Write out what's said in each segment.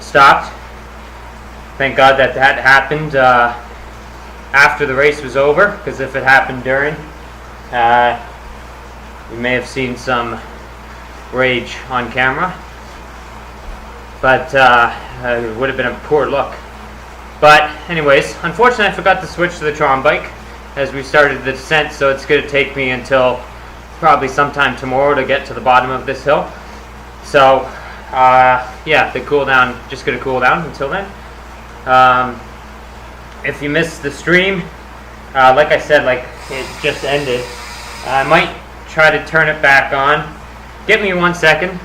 stopped. Thank God that happened after the race was over, because if it happened during, we may have seen some rage on camera. But it would have been a poor look. But anyways, unfortunately I forgot to switch to the Tron bike as we started the descent, so it's going to take me until probably sometime tomorrow to get to the bottom of this hill. So yeah, the cool down, just going to cool down until then. If you missed the stream, like I said, like it just ended, I might try to turn it back on. Give me 1 second.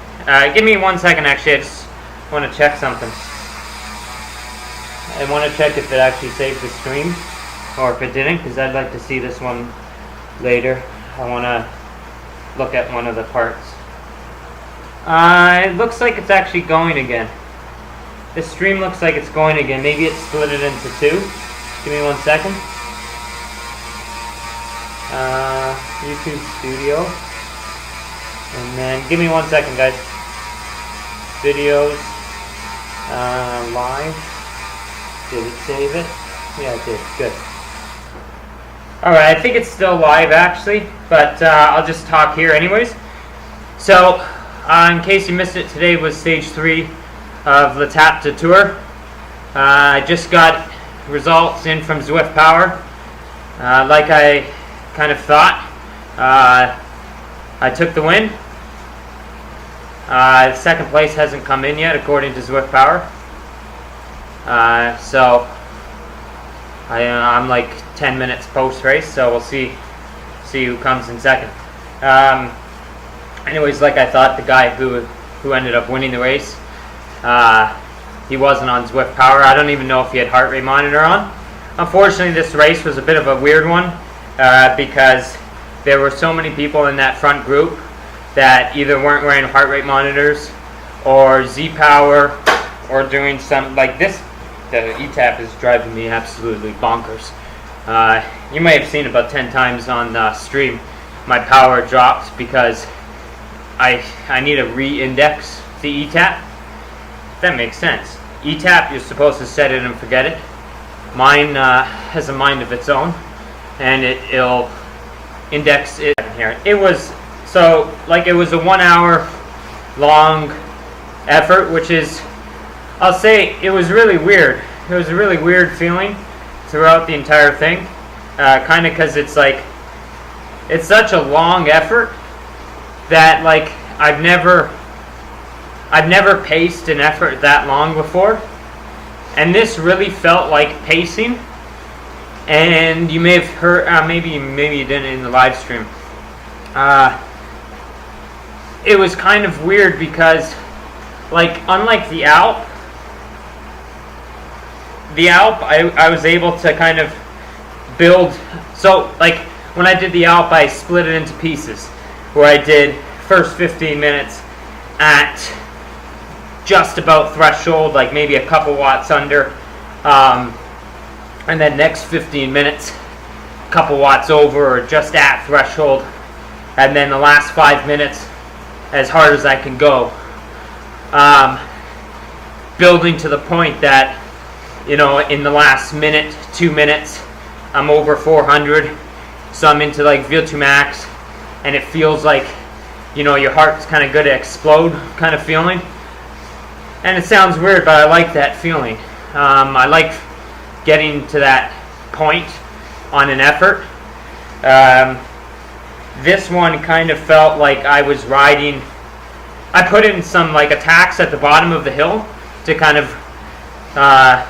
Give me 1 second actually, I just want to check something. I want to check if it actually saved the stream or if it didn't, because I'd like to see this one later. I want to look at one of the parts. It looks like it's actually going again. This stream looks like it's going again. Maybe it split it into two. Give me 1 second. YouTube Studio. And then give me 1 second, guys. Videos. Live. Did it save it? Yeah, it did. Good. Alright, I think it's still live actually, but I'll just talk here anyways. So, in case you missed it, today was stage 3 of Etape Tour. I just got results in from Zwift Power. Like I kind of thought, I took the win. Second place hasn't come in yet according to Zwift Power. So I'm like 10 minutes post race, so we'll see who comes in second. Anyways, like I thought, the guy who ended up winning the race, he wasn't on Zwift Power. I don't even know if he had heart rate monitor on. Unfortunately, this race was a bit of a weird one because there were so many people in that front group that either weren't wearing heart rate monitors or Z-Power or doing some like this. The Etape is driving me absolutely bonkers. You may have seen about 10 times on the stream my power dropped because I need to re-index the Etape. That makes sense. Etape, you're supposed to set it and forget it. Mine has a mind of its own, and it'll index it here. It was it was a 1 hour long effort, which is, I'll say, it was really weird. It was a really weird feeling throughout the entire thing, kind of because it's like it's such a long effort that like I've never paced an effort that long before, and this really felt like pacing. And you may have heard, maybe you didn't in the live stream. It was kind of weird because, like, unlike the Alp, I was able to kind of build. So, like, when I did the Alp, I split it into pieces, where I did first 15 minutes at just about threshold, like maybe a couple watts under, and then next 15 minutes, a couple watts over or just at threshold, and then the last 5 minutes as hard as I can go, building to the point that, you know, in the last minute, 2 minutes, I'm over 400, so I'm into like Ventoux max, and it feels like, you know, your heart's kind of going to explode kind of feeling. And it sounds weird, but I like that feeling. I like getting to that point on an effort. This one kind of felt like I was riding. I put in some like attacks at the bottom of the hill to kind of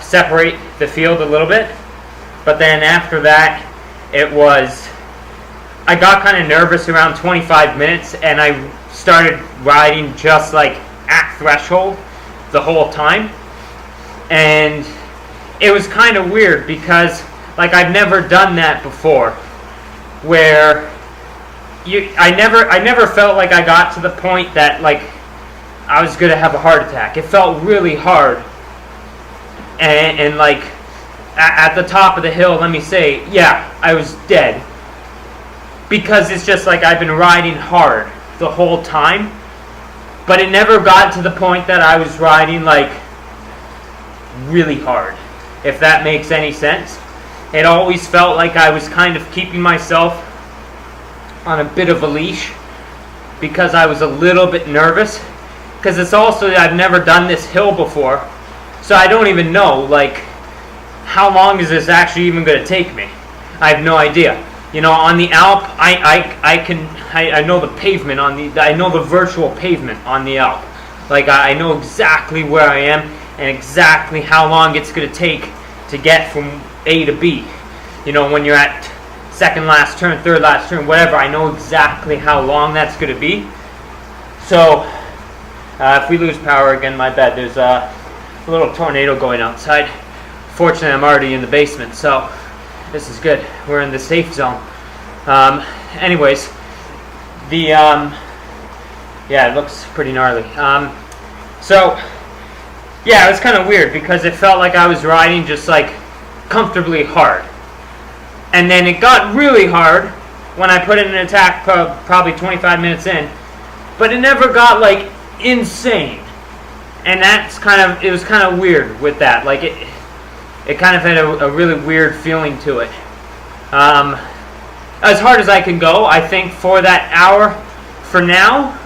separate the field a little bit. But then after that, I got kind of nervous around 25 minutes, and I started riding just like at threshold the whole time. And it was kind of weird because like I've never done that before, where I never felt like I got to the point that like I was gonna have a heart attack. It felt really hard, and like at the top of the hill, let me say, yeah, I was dead, because it's just like I've been riding hard the whole time, but it never got to the point that I was riding like really hard, if that makes any sense. It always felt like I was kind of keeping myself on a bit of a leash because I was a little bit nervous. Because it's also, I've never done this hill before, so I don't even know, like, how long is this actually even going to take me? I have no idea. You know, on the Alp, I know the pavement on the, I know the virtual pavement on the Alp. Like, I know exactly where I am and exactly how long it's going to take to get from A to B. You know, when you're at second last turn, third last turn, whatever, I know exactly how long that's going to be. So, if we lose power again, my bad. There's a little tornado going outside. Fortunately, I'm already in the basement, so this is good. We're in the safe zone. Anyways, yeah, it looks pretty gnarly. So, yeah, it was kind of weird because it felt like I was riding just like comfortably hard. And then it got really hard when I put in an attack probably 25 minutes in, but it never got like insane. And that's kind of, it was kind of weird with that. Like it kind of had a really weird feeling to it. As hard as I can go, I think, for that hour. For now,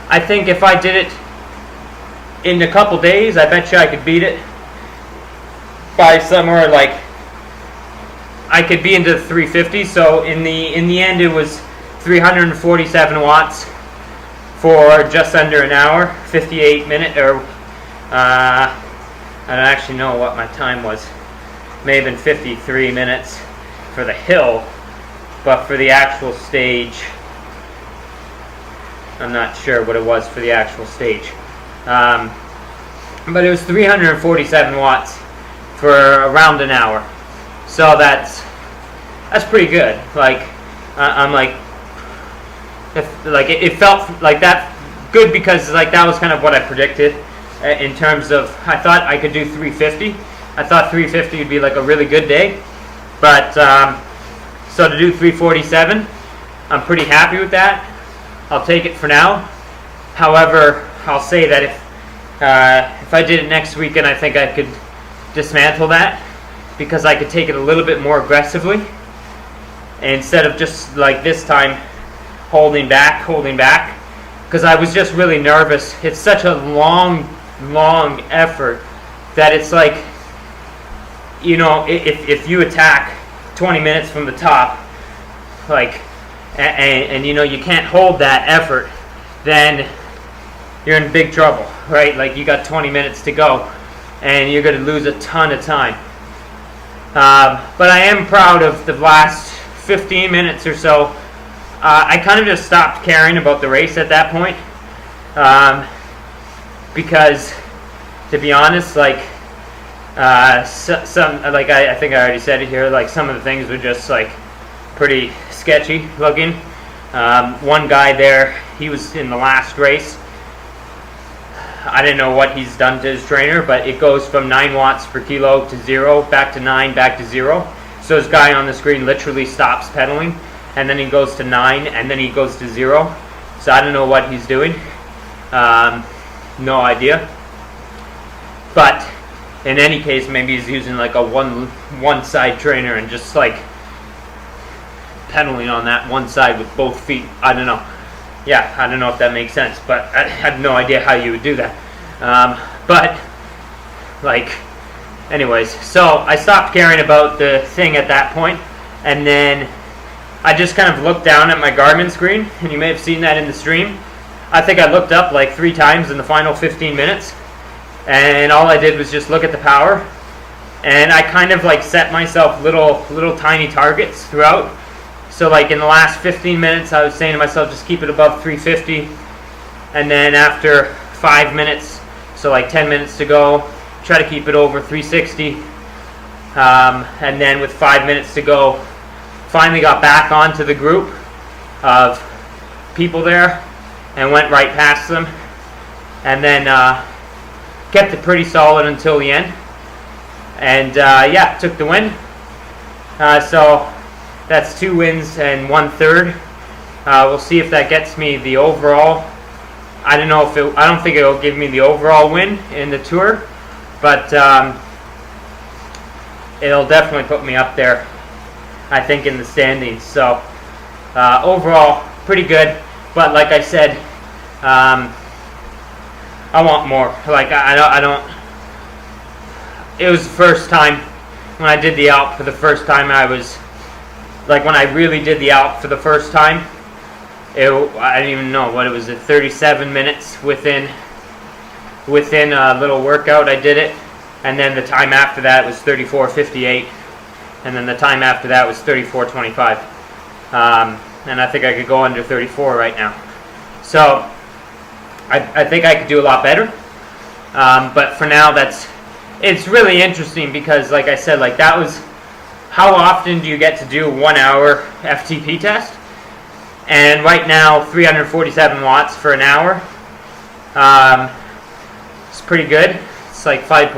I think if I did it in a couple days, I bet you I could beat it by somewhere like, I could be into the 350. So in the end, it was 347 watts for just under an hour, 58 minutes, or I don't actually know what my time was. May have been 53 minutes for the hill, but for the actual stage, I'm not sure what it was for the actual stage. But it was 347 watts for around an hour. So that's pretty good. Like, I'm like, it felt like that good because like that was kind of what I predicted in terms of, I thought I could do 350. I thought 350 would be like a really good day, but so to do 347, I'm pretty happy with that. I'll take it for now. However, I'll say that if I did it next weekend, I think I could dismantle that because I could take it a little bit more aggressively instead of just like this time holding back, because I was just really nervous. It's such a long effort that it's like, you know, if you attack 20 minutes from the top, like, and you know, you can't hold that effort, then you're in big trouble, right? Like, you got 20 minutes to go and you're going to lose a ton of time. But I am proud of the last 15 minutes or so. I kind of just stopped caring about the race at that point, because, to be honest, like, some, like I think I already said it here, like some of the things were just like pretty sketchy looking. One guy there, he was in the last race. I didn't know what he's done to his trainer, but it goes from 9 watts per kilo to 0, back to 9, back to 0. So this guy on the screen literally stops pedaling, and then he goes to 9, and then he goes to 0. So I don't know what he's doing. No idea. But in any case, maybe he's using like a one side trainer and just like pedaling on that one side with both feet. I don't know. Yeah, I don't know if that makes sense, but I have no idea how you would do that. But, like, anyways, so I stopped caring about the thing at that point, and then I just kind of looked down at my Garmin screen, and you may have seen that in the stream. I think I looked up like 3 times in the final 15 minutes, and all I did was just look at the power, and I kind of like set myself little tiny targets throughout. So like in the last 15 minutes, I was saying to myself, just keep it above 350. And then after 5 minutes, so like 10 minutes to go, try to keep it over 360. And then with 5 minutes to go, finally got back onto the group of people there and went right past them. And then kept it pretty solid until the end. And yeah, took the win. So that's 2 wins and 1/3. We'll see if that gets me the overall. I don't know if I don't think it'll give me the overall win in the tour, but it'll definitely put me up there, I think, in the standings. So overall, pretty good. But like I said, I want more. Like I don't. It was the first time when I did the Alp for the first time. I was like, when I really did the Alp for the first time, I didn't even know what it was. 37 minutes within a little workout. I did it, and then the time after that was 34:58, and then the time after that was 34:25. And I think I could go under 34 right now. So I think I could do a lot better. But for now, it's really interesting because, like I said, like that was, how often do you get to do 1 hour FTP test? And right now, 347 watts for an hour. It's pretty good. It's like 5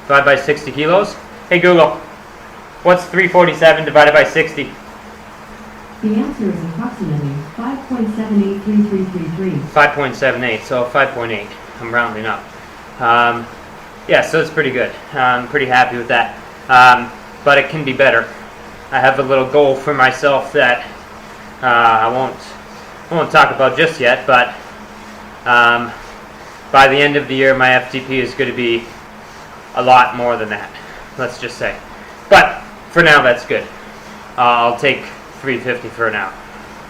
by 60 kilos. Hey Google, what's 347 divided by 60? The answer is approximately 5.783333. 5.78, so 5.8. I'm rounding up. Yeah, so it's pretty good. I'm pretty happy with that. But it can be better. I have a little goal for myself that I won't talk about just yet, but by the end of the year, my FTP is going to be a lot more than that, let's just say. But for now, that's good. I'll take 350 for now,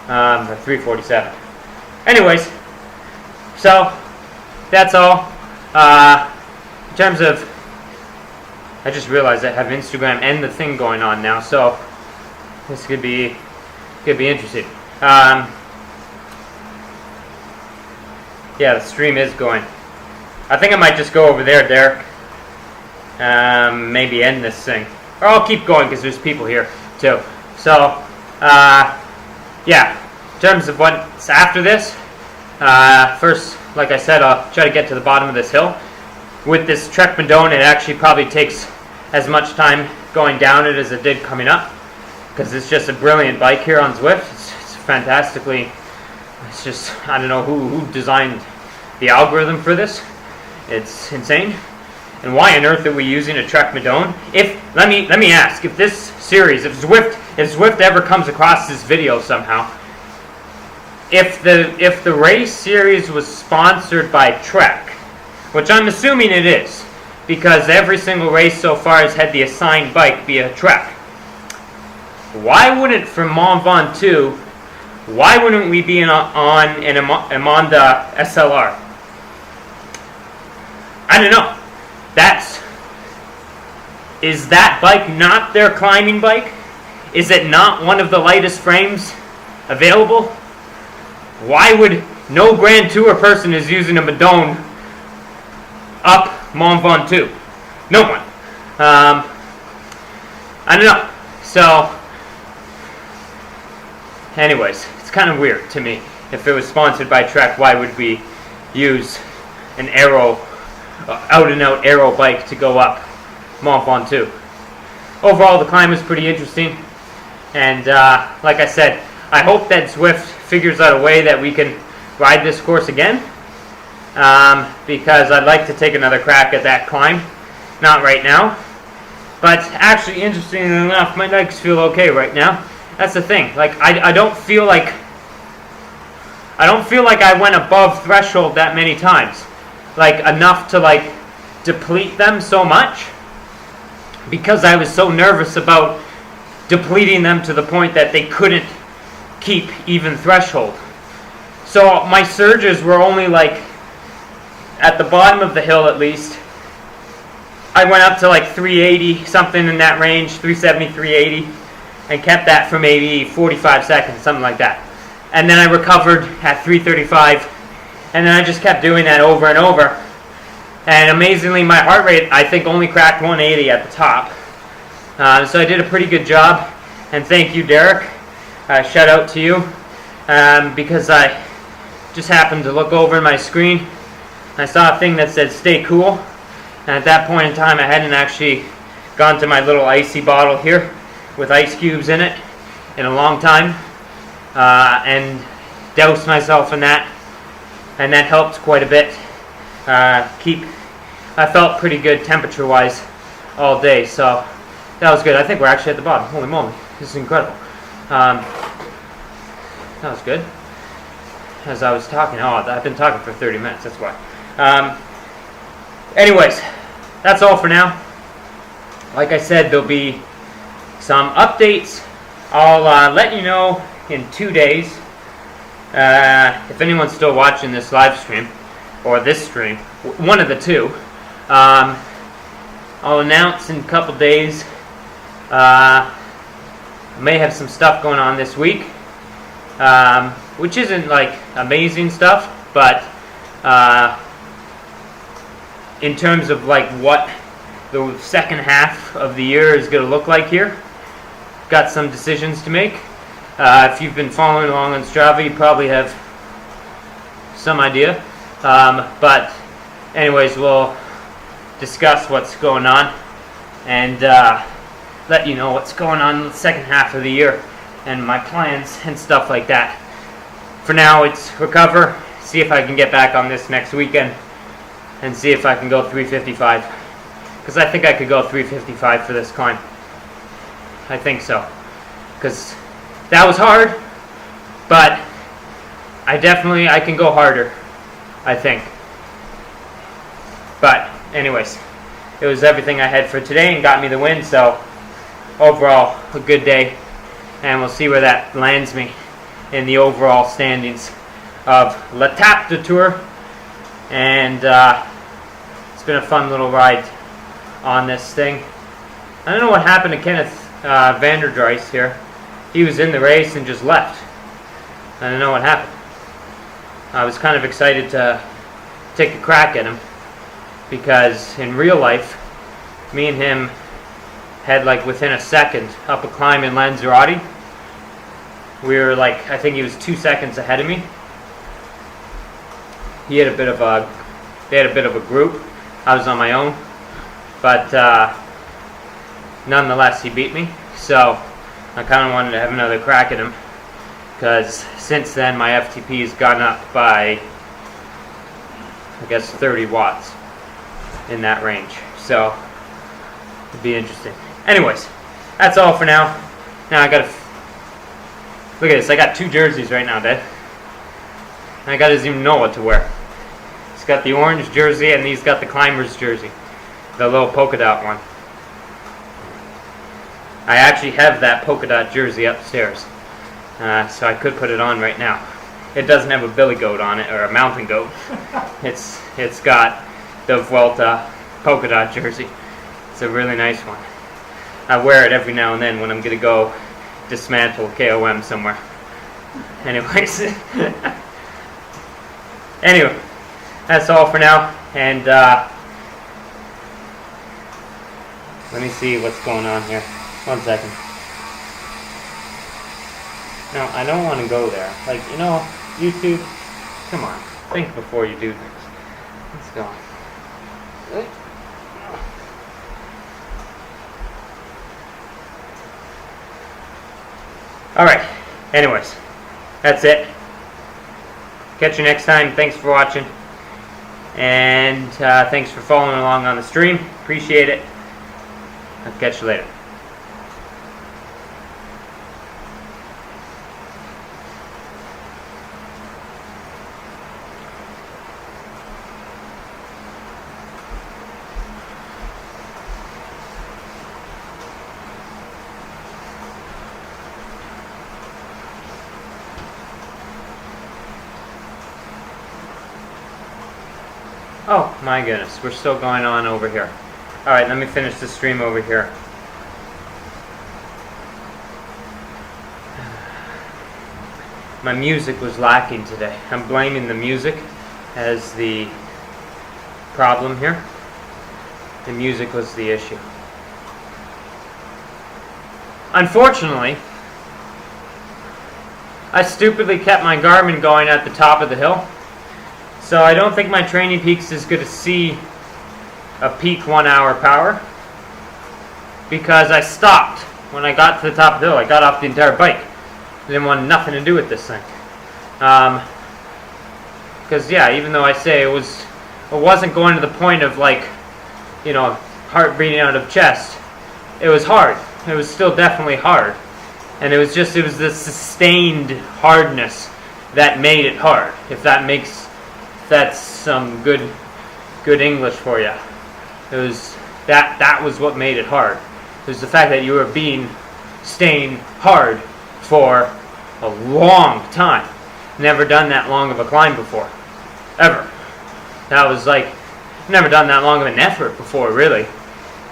or 347. Anyways, so that's all. In terms of, I just realized I have Instagram and the thing going on now, so this could be interesting. Yeah, the stream is going. I think I might just go over there, Derek. Maybe end this thing, or I'll keep going because there's people here too. So, yeah. In terms of what's after this, first, like I said, I'll try to get to the bottom of this hill. With this Trek Madone, it actually probably takes as much time going down it as it did coming up, because it's just a brilliant bike here on Zwift. It's fantastically. It's just, I don't know who designed the algorithm for this. It's insane. And why on earth are we using a Trek Madone? Let me ask, if this series, if Zwift ever comes across this video somehow, if the race series was sponsored by Trek, which I'm assuming it is, because every single race so far has had the assigned bike be a Trek, why wouldn't, for Mont Ventoux, why wouldn't we be on an Amonda SLR? I don't know. Is that bike not their climbing bike? Is it not one of the lightest frames available? Why would no Grand Tour person is using a Madone up Mont Ventoux? No one. I don't know. So, anyways, it's kind of weird to me. If it was sponsored by Trek, why would we use an out-and-out aero bike to go up Mont Ventoux? Overall, the climb is pretty interesting, and like I said, I hope that Zwift figures out a way that we can ride this course again, because I'd like to take another crack at that climb. Not right now, but actually, interestingly enough, my legs feel okay right now. That's the thing. Like I don't feel like I went above threshold that many times, like enough to like deplete them so much, because I was so nervous about depleting them to the point that they couldn't keep even threshold. So my surges were only like, at the bottom of the hill at least, I went up to like 380, something in that range, 370, 380, and kept that for maybe 45 seconds, something like that. And then I recovered at 335, and then I just kept doing that over and over. And amazingly, my heart rate, I think, only cracked 180 at the top. So I did a pretty good job, and thank you, Derek. Shout out to you, because I just happened to look over my screen. I saw a thing that said "Stay cool," and at that point in time, I hadn't actually gone to my little icy bottle here with ice cubes in it in a long time, and doused myself in that, and that helped quite a bit. I felt pretty good temperature-wise all day, so that was good. I think we're actually at the bottom. Holy moly, this is incredible. That was good. As I was talking, I've been talking for 30 minutes, that's why. Anyways, that's all for now. Like I said, there'll be some updates. I'll let you know in 2 days. If anyone's still watching this live stream, or this stream, one of the two, I'll announce in a couple days. I may have some stuff going on this week, which isn't like amazing stuff, but in terms of like what the second half of the year is going to look like here, got some decisions to make. If you've been following along on Strava, you probably have some idea. But anyways, we'll discuss what's going on and let you know what's going on in the second half of the year and my plans and stuff like that. For now, it's recover, see if I can get back on this next weekend, and see if I can go 355. Because I think I could go 355 for this climb. I think so. Because that was hard, but I can go harder, I think. But anyways, it was everything I had for today and got me the win, so overall a good day, and we'll see where that lands me in the overall standings of Etape de Tour. And it's been a fun little ride on this thing. I don't know what happened to Kenneth Ventoux here. He was in the race and just left. I don't know what happened. I was kind of excited to take a crack at him, because in real life, me and him had like within a second up a climb in Lanzarote. We were like, I think he was 2 seconds ahead of me. They had a bit of a group. I was on my own, but nonetheless he beat me. So I kind of wanted to have another crack at him, because since then my FTP has gone up by, I guess, 30 watts in that range. So it'd be interesting. Anyways, that's all for now. Now I gotta look at this. I got 2 jerseys right now, Dad. My guy doesn't even know what to wear. He's got the orange jersey and he's got the climber's jersey, the little polka dot one. I actually have that polka dot jersey upstairs, so I could put it on right now. It doesn't have a billy goat on it, or a mountain goat. It's got the Vuelta polka dot jersey. It's a really nice one. I wear it every now and then when I'm gonna go dismantle KOM somewhere. Anyways, anyway, that's all for now. And let me see what's going on here. 1 second. No, I don't want to go there. Like, you know, YouTube, come on, think before you do things. Let's go. Alright, anyways, that's it. Catch you next time. Thanks for watching. And thanks for following along on the stream. Appreciate it. I'll catch you later. Oh my goodness, we're still going on over here. Alright, let me finish the stream over here. My music was lacking today. I'm blaming the music as the problem here. The music was the issue. Unfortunately, I stupidly kept my Garmin going at the top of the hill. So I don't think my Training Peaks is going to see a peak 1 hour power, because I stopped when I got to the top of the hill. I got off the entire bike. I didn't want nothing to do with this thing. Because yeah, even though I say it was It wasn't going to the point of like, heart beating out of chest. It was hard. It was still definitely hard. And it was the sustained hardness that made it hard. If that's some good English for you. It was that was what made it hard. It was the fact that you were staying hard for a long time. Never done that long of a climb before. Ever. That was like, never done that long of an effort before, really.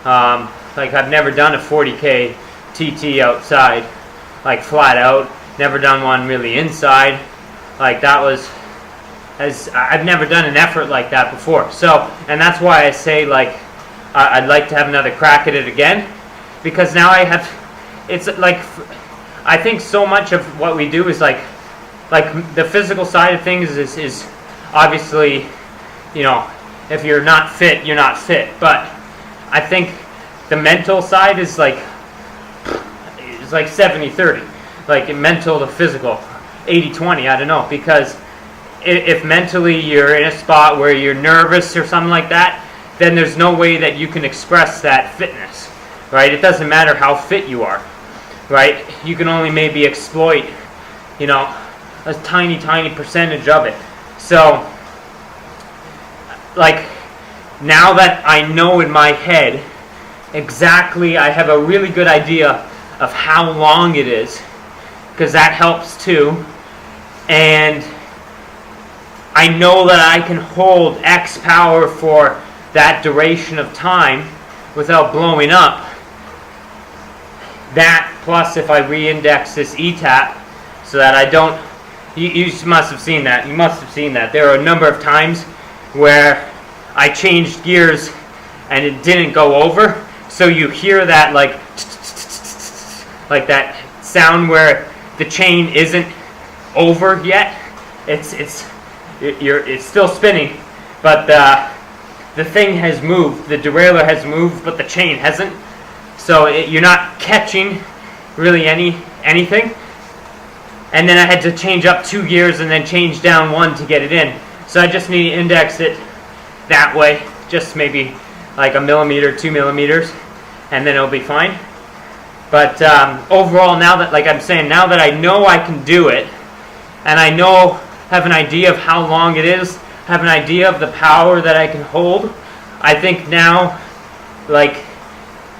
Like, I've never done a 40K TT outside, like flat out. Never done one really inside. Like, I've never done an effort like that before. So, and that's why I say, like, I'd like to have another crack at it again, because now it's like, I think so much of what we do is like the physical side of things is obviously, if you're not fit, you're not fit. But I think the mental side is like 70-30, like mental to physical, 80-20, I don't know, because if mentally you're in a spot where you're nervous or something like that, then there's no way that you can express that fitness, right? It doesn't matter how fit you are, right? You can only maybe exploit, a tiny percentage of it. So, like, now that I know in my head exactly, I have a really good idea of how long it is, because that helps too, and I know that I can hold X power for that duration of time without blowing up. That, plus if I re-index this Etape so that I don't, you must have seen that. You must have seen that. There are a number of times where I changed gears and it didn't go over. So you hear that like that sound where the chain isn't over yet. It's still spinning, but the thing has moved. The derailleur has moved, but the chain hasn't. So you're not catching really anything. And then I had to change up 2 gears and then change down 1 to get it in. So I just need to index it that way, just maybe like 1 millimeter, 2 millimeters, and then it'll be fine. But overall, now that, like I'm saying, now that I know I can do it, and I have an idea of how long it is, have an idea of the power that I can hold, I think now, like,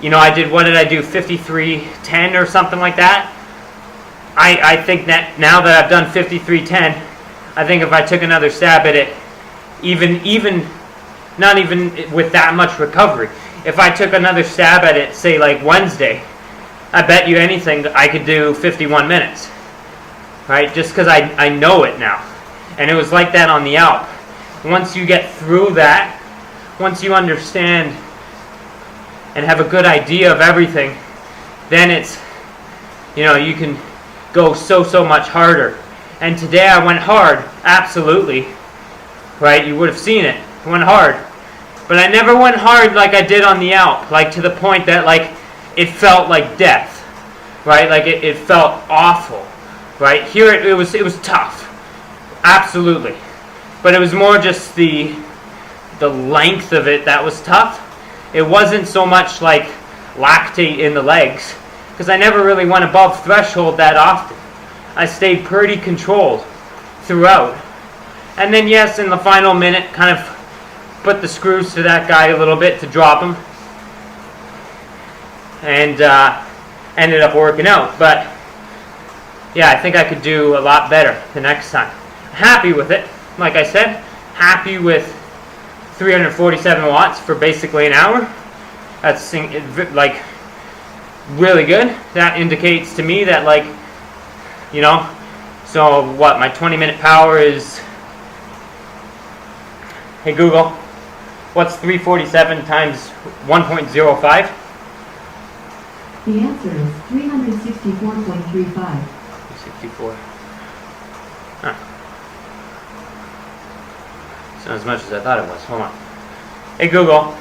what did I do, 53.10 or something like that? I think that now that I've done 53.10, I think if I took another stab at it, even not even with that much recovery, if I took another stab at it, say like Wednesday, I bet you anything I could do 51 minutes, right? Just because I know it now. And it was like that on the Alp. Once you get through that, once you understand and have a good idea of everything, then it's, you can go so much harder. And today I went hard, absolutely, right? You would have seen it. I went hard. But I never went hard like I did on the Alp, like to the point that like it felt like death, right? Like it felt awful, right? Here it was tough, absolutely. But it was more just the length of it that was tough. It wasn't so much like lactate in the legs, because I never really went above threshold that often. I stayed pretty controlled throughout. And then yes, in the final minute, kind of put the screws to that guy a little bit to drop him. And ended up working out. But yeah, I think I could do a lot better the next time. Happy with it. Like I said, happy with 347 watts for basically an hour. That's like really good. That indicates to me that, like, so what, my 20-minute power is, hey Google, what's 347 times 1.05? The answer is 364.35. 64. Huh. It's not as much as I thought it was. Hold on. Hey Google,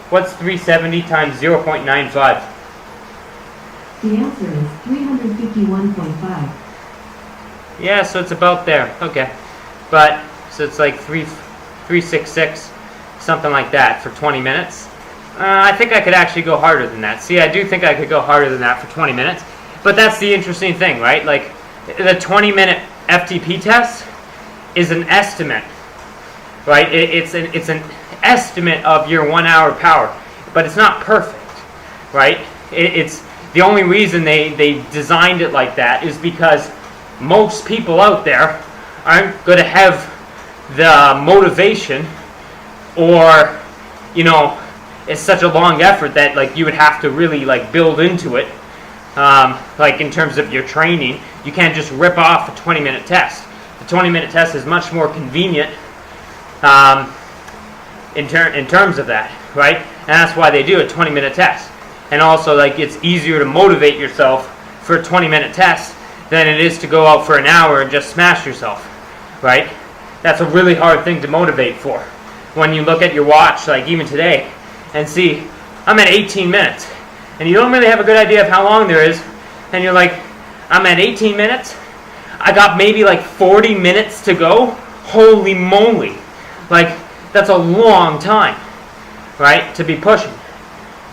what's 370 times 0.95? The answer is 351.5. Yeah, so it's about there. Okay. But, so it's like 366. something like that for 20 minutes. I think I could actually go harder than that. See, I do think I could go harder than that for 20 minutes. But that's the interesting thing, right? Like, the 20-minute FTP test is an estimate, right? It's an estimate of your 1 hour power, but it's not perfect, right? It's the only reason they designed it like that is because most people out there aren't going to have the motivation, or, you know, it's such a long effort that like you would have to really like build into it. Like in terms of your training, you can't just rip off a 20-minute test. The 20-minute test is much more convenient in terms of that, right? And that's why they do a 20-minute test. And also, like, it's easier to motivate yourself for a 20-minute test than it is to go out for an hour and just smash yourself, right? That's a really hard thing to motivate for. When you look at your watch, like even today, and see, I'm at 18 minutes. And you don't really have a good idea of how long there is. And you're like, I'm at 18 minutes. I got maybe like 40 minutes to go. Holy moly. Like, that's a long time, right, to be pushing.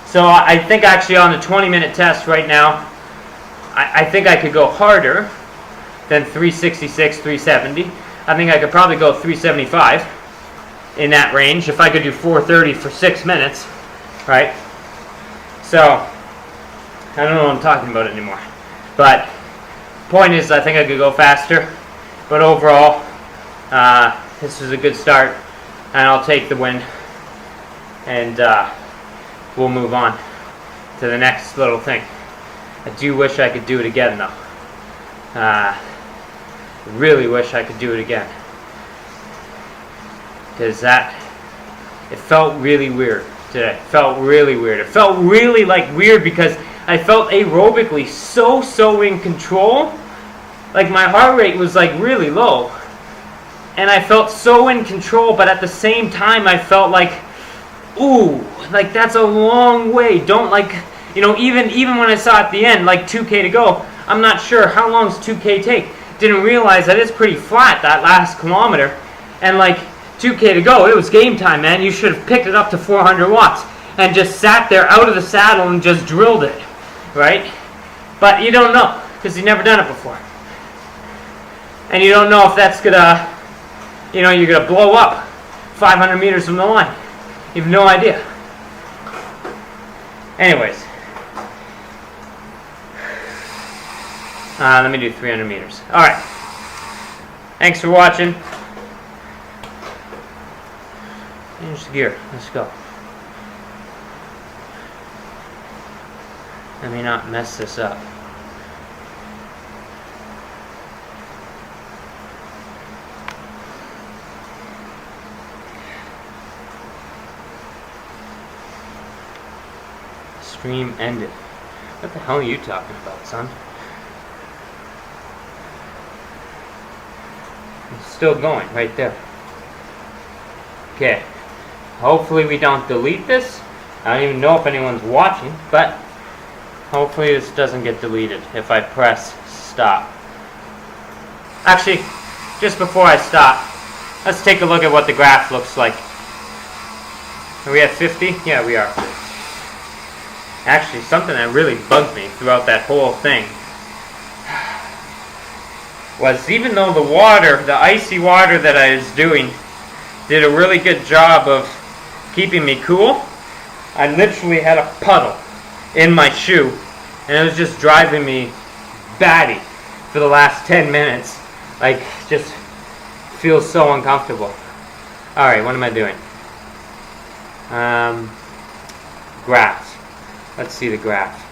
So I think actually on the 20-minute test right now, I think I could go harder than 366, 370. I think I could probably go 375 in that range if I could do 430 for 6 minutes, right? So, I don't know what I'm talking about anymore. But, point is, I think I could go faster. But overall, this is a good start. And I'll take the win. And we'll move on to the next little thing. I do wish I could do it again, though. Really wish I could do it again. Because it felt really weird today. It felt really weird. It felt really like weird because I felt aerobically so in control. Like my heart rate was like really low. And I felt so in control, but at the same time I felt like, ooh, like that's a long way. Don't like, you know, even when I saw at the end, like 2K to go, I'm not sure how long does 2K take. Didn't realize that it's pretty flat, that last kilometer. And like 2K to go, it was game time, man. You should have picked it up to 400 watts and just sat there out of the saddle and just drilled it, right? But you don't know, because you've never done it before. And you don't know if that's gonna, you know, you're gonna blow up 500 meters from the line. You have no idea. Anyways. Let me do 300 meters. Alright. Thanks for watching. Change the gear. Let's go. Let me not mess this up. Stream ended. What the hell are you talking about, son? It's still going right there. Okay. Hopefully we don't delete this. I don't even know if anyone's watching, but hopefully this doesn't get deleted if I press stop. Actually, just before I stop, let's take a look at what the graph looks like. Are we at 50? Yeah, we are. Actually, something that really bugged me throughout that whole thing was even though the water, the icy water that I was doing, did a really good job of keeping me cool, I literally had a puddle in my shoe, and it was just driving me batty for the last 10 minutes. Like, just feels so uncomfortable. Alright, what am I doing? Graphs. Let's see the graph.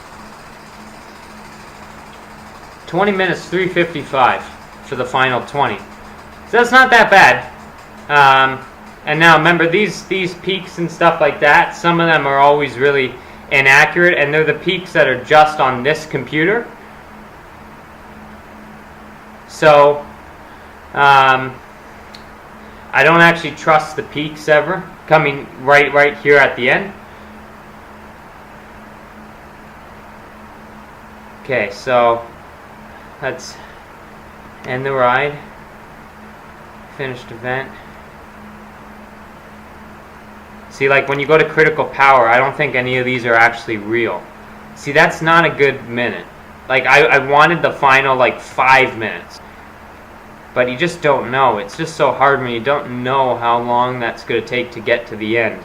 20 minutes, 3:55 for the final 20. So that's not that bad. And now remember, these peaks and stuff like that, some of them are always really inaccurate, and they're the peaks that are just on this computer. So, I don't actually trust the peaks ever, coming right here at the end. Okay, so let's end the ride. Finished event. See, like when you go to critical power, I don't think any of these are actually real. See, that's not a good minute. Like, I wanted the final, like, 5 minutes. But you just don't know. It's just so hard when you don't know how long that's going to take to get to the end.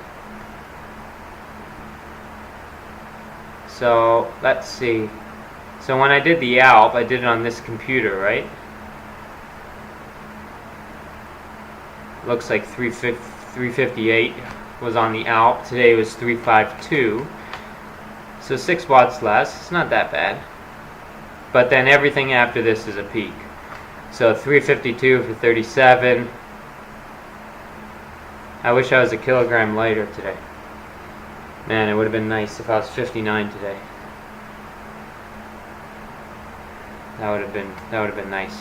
So, let's see. So when I did the Alp, I did it on this computer, right? Looks like 358 was on the Alp. Today was 352. So 6 watts less. It's not that bad. But then everything after this is a peak. So 352 for 37. I wish I was a kilogram lighter today. Man, it would have been nice if I was 59 today. That would have been nice.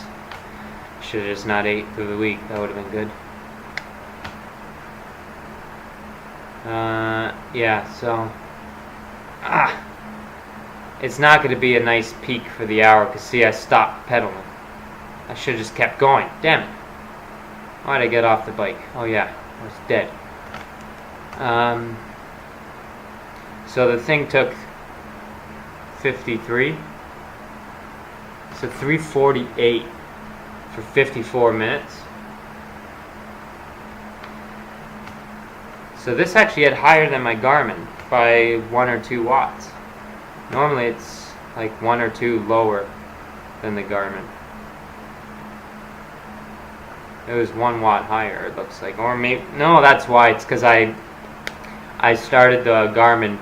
Should have just not ate through the week. That would have been good. Yeah, so it's not going to be a nice peak for the hour because see, I stopped pedaling. I should have just kept going. Damn it. Why did I get off the bike? Oh yeah, I was dead. So the thing took 53. So 348 for 54 minutes. So this actually had higher than my Garmin by 1 or 2 watts. Normally it's like 1 or 2 lower than the Garmin. It was 1 watt higher, it looks like. Or maybe, no, that's why. It's because I started the Garmin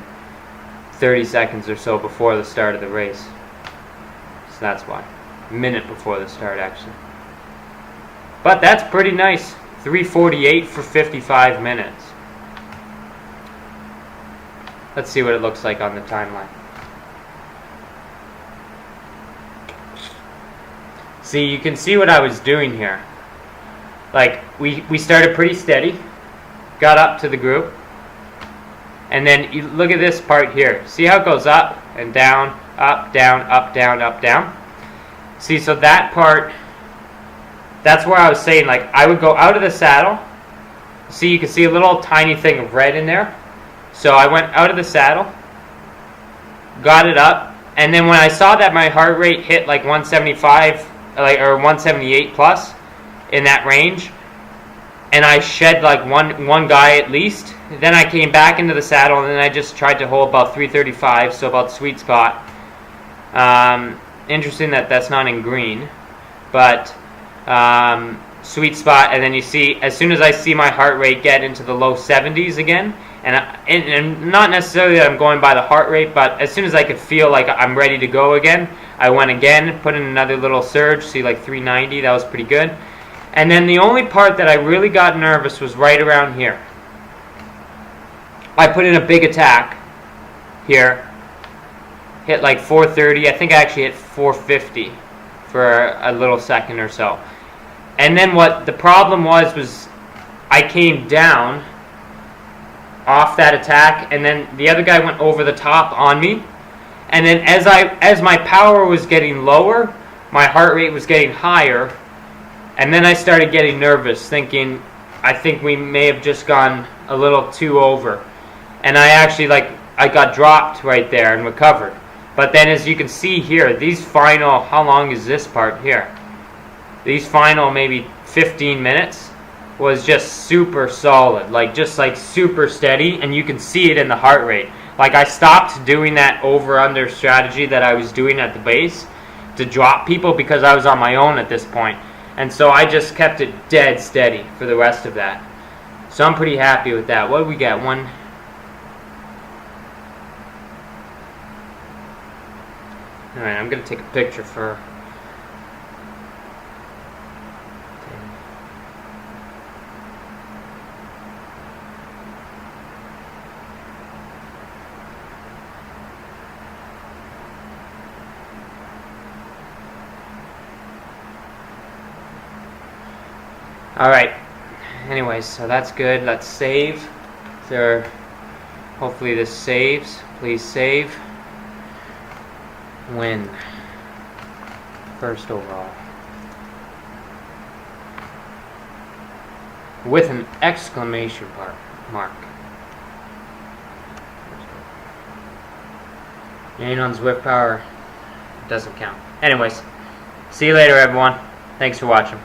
30 seconds or so before the start of the race. So that's why. A minute before the start, actually. But that's pretty nice. 348 for 55 minutes. Let's see what it looks like on the timeline. See, you can see what I was doing here. Like, we started pretty steady, got up to the group, and then you look at this part here. See how it goes up and down, up, down, up, down, up, down? See, so that part, that's where I was saying, like, I would go out of the saddle. See, you can see a little tiny thing of red in there. So I went out of the saddle, got it up, and then when I saw that my heart rate hit like 175, or 178 plus in that range, and I shed like one guy at least, then I came back into the saddle, and then I just tried to hold about 335, so about sweet spot. Interesting that that's not in green, but sweet spot. And then you see, as soon as I see my heart rate get into the low 70s again, and not necessarily that I'm going by the heart rate, but as soon as I could feel like I'm ready to go again, I went again, put in another little surge, see like 390, that was pretty good. And then the only part that I really got nervous was right around here. I put in a big attack here, hit like 430, I think I actually hit 450 for a little second or so. And then what the problem was I came down off that attack, and then the other guy went over the top on me, and then as my power was getting lower, my heart rate was getting higher, and then I started getting nervous, thinking I think we may have just gone a little too over, and I actually I got dropped right there and recovered. But then, as you can see here, these final, how long is this part here? These final maybe 15 minutes was just super solid, just super steady, and you can see it in the heart rate. Like, I stopped doing that over-under strategy that I was doing at the base to drop people because I was on my own at this point. And so I just kept it dead steady for the rest of that. So I'm pretty happy with that. What do we got? One. Alright, I'm going to take a picture for... Alright, anyways, so that's good. Let's save. Hopefully this saves. Please save. Win. First overall. With an exclamation mark. You ain't on Zwift Power. It doesn't count. Anyways, see you later, everyone. Thanks for watching.